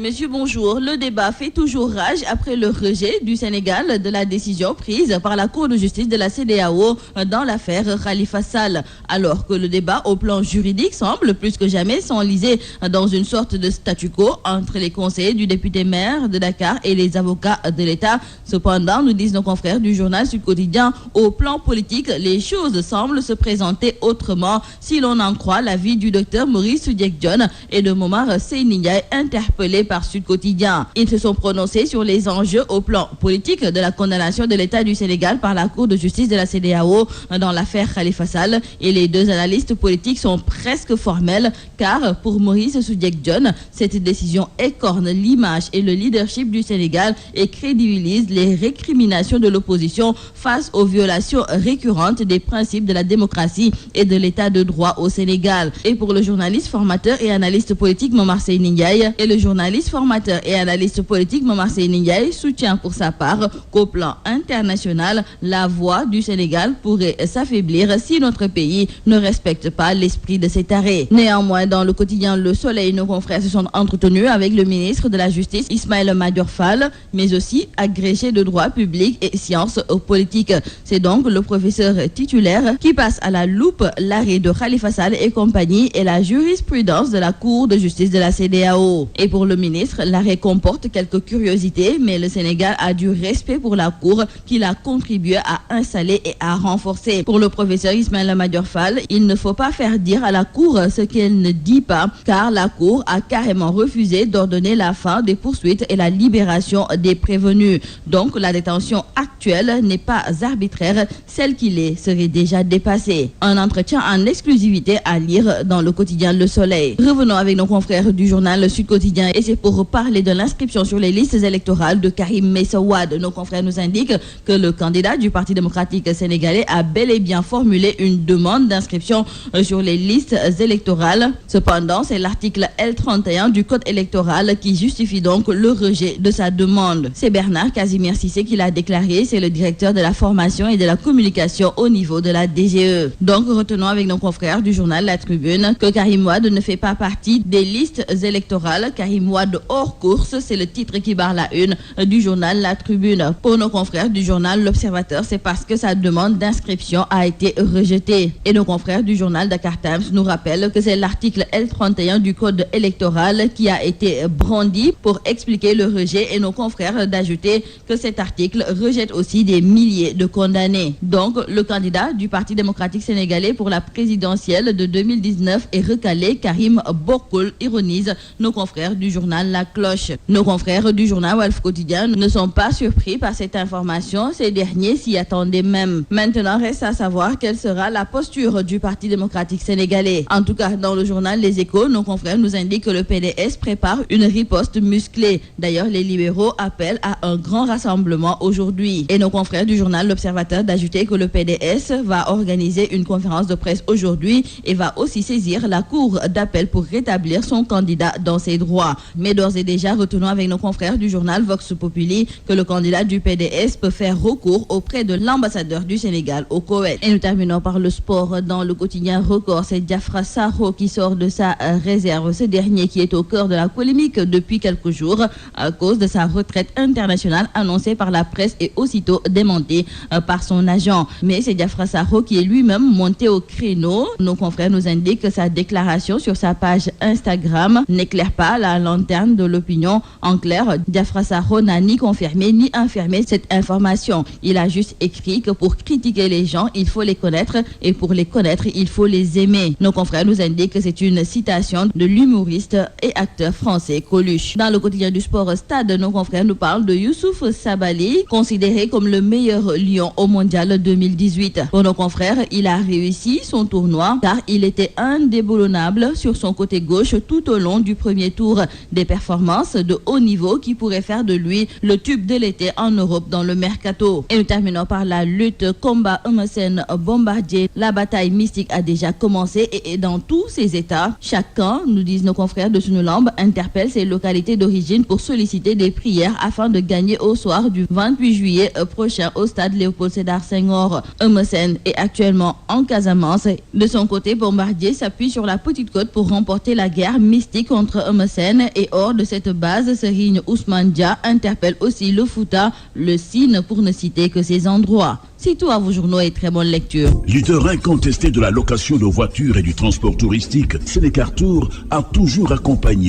Monsieur, bonjour. Le débat fait toujours rage après le rejet du Sénégal de la décision prise par la Cour de justice de la CEDEAO dans l'affaire Khalifa Sall. Alors que le débat au plan juridique semble plus que jamais s'enliser dans une sorte de statu quo entre les conseillers du député maire de Dakar et les avocats de l'État. Cependant, nous disent nos confrères du journal Sud Quotidien, au plan politique, les choses semblent se présenter autrement si l'on en croit l'avis du docteur Maurice Soudieck-Dione et de Momar Seyni Ndiaye, interpellés par Sud Quotidien. Ils se sont prononcés sur les enjeux au plan politique de la condamnation de l'État du Sénégal par la Cour de justice de la CEDEAO dans l'affaire Khalifa Sall. Et les deux analystes politiques sont presque formels car pour Maurice Soudieck-Dione, cette décision écorne l'image et le leadership du Sénégal et crédibilise les récriminations de l'opposition face aux violations récurrentes des principes de la démocratie et de l'État de droit au Sénégal. Et pour le journaliste formateur et analyste politique Momar Seyni Ndiaye, et le journaliste formateur et analyste politique Momar Seyni Ndiaye soutient pour sa part qu'au plan international, la voix du Sénégal pourrait s'affaiblir si notre pays ne respecte pas l'esprit de cet arrêt. Néanmoins, dans le quotidien Le Soleil, nos confrères se sont entretenus avec le ministre de la Justice Ismaïla Madior Fall, mais aussi agrégé de droit public et sciences politiques. C'est donc le professeur titulaire qui passe à la loupe l'arrêt de Khalifa Sall et compagnie et la jurisprudence de la Cour de justice de la CEDEAO. Et pour le ministre, l'arrêt comporte quelques curiosités, mais le Sénégal a du respect pour la Cour qu'il a contribué à installer et à renforcer. Pour le professeur Ismaïla Madior Fall, il ne faut pas faire dire à la Cour ce qu'elle ne dit pas, car la Cour a carrément refusé d'ordonner la fin des poursuites et la libération des prévenus. Donc la détention actuelle n'est pas arbitraire, celle qu'il est serait déjà dépassée. Un entretien en exclusivité à lire dans le quotidien Le Soleil. Revenons avec nos confrères du journal Le Sud Quotidien et c'est pour parler de l'inscription sur les listes électorales de Karim Meïssa Wade. Nos confrères nous indiquent que le candidat du Parti démocratique sénégalais a bel et bien formulé une demande d'inscription sur les listes électorales. Cependant, c'est l'article L31 du Code électoral qui justifie donc le rejet de sa demande. C'est Bernard Casimir Cissé qui l'a déclaré, c'est le directeur de la formation et de la communication au niveau de la DGE. Donc, retenons avec nos confrères du journal La Tribune que Karim Wade ne fait pas partie des listes électorales. Karim Wade hors course, c'est le titre qui barre la une du journal La Tribune. Pour nos confrères du journal L'Observateur, c'est parce que sa demande d'inscription a été rejetée. Et nos confrères du journal Dakar Times nous rappellent que c'est l'article L31 du Code électoral qui a été brandi pour expliquer le rejet et nos confrères d'ajouter que cet article rejette aussi des milliers de condamnés. Donc, le candidat du Parti démocratique sénégalais pour la présidentielle de 2019 est recalé. Karim Bokul ironise nos confrères du journal La Cloche. Nos confrères du journal Walf Quotidien ne sont pas surpris par cette information. Ces derniers s'y attendaient même. Maintenant, reste à savoir quelle sera la posture du Parti démocratique sénégalais. En tout cas, dans le journal Les Échos, nos confrères nous indiquent que le PDS prépare une riposte musclée. D'ailleurs, les libéraux appellent à un grand rassemblement aujourd'hui. Et nos confrères du journal L'Observateur d'ajouter que le PDS va organiser une conférence de presse aujourd'hui et va aussi saisir la cour d'appel pour rétablir son candidat dans ses droits. Mais d'ores et déjà, retenons avec nos confrères du journal Vox Populi que le candidat du PDS peut faire recours auprès de l'ambassadeur du Sénégal au Koweït. Et nous terminons par le sport. Dans le quotidien Record, c'est Diafra Sakho qui sort de sa réserve. Ce dernier qui est au cœur de la polémique depuis quelques jours à cause de sa retraite internationale annoncée par la presse et aussitôt démentée par son agent. Mais c'est Diafra Sakho qui est lui-même monté au créneau. Nos confrères nous indiquent que sa déclaration sur sa page Instagram n'éclaire pas la lanterne de l'opinion. En clair, Diafra Sakho n'a ni confirmé ni infirmé cette information. Il a juste écrit que pour critiquer les gens, il faut les connaître et pour les connaître, il faut les aimer. Nos confrères nous indiquent que c'est une citation de l'humoriste et acteur français Coluche. Dans le quotidien du sport Stade, nos confrères nous parlent de Youssouf Sabaly, considéré comme le meilleur lion au mondial 2018. Pour nos confrères, il a réussi son tournoi car il était indéboulonnable sur son côté gauche tout au long du premier tour. Des performances de haut niveau qui pourraient faire de lui le tube de l'été en Europe dans le mercato. Et nous terminons par la lutte combat Eumeu Sène Bombardier. La bataille mystique a déjà commencé et dans tous ses états. Chacun, nous disent nos confrères de Sunulamb, interpelle ses localités d'origine pour solliciter des prières afin de gagner au soir du 28 juillet prochain au stade Léopold Sédar Senghor. Eumeu Sène est actuellement en Casamance. De son côté, Bombardier s'appuie sur la Petite Côte pour remporter la guerre mystique contre Eumeu Sène et hors de cette base, Serigne Ousmane Dia interpelle aussi le Fouta, le Sine, pour ne citer que ces endroits. C'est tout à vos journaux et très bonne lecture. Leader incontesté de la location de voitures et du transport touristique, Sénécartour a toujours accompagné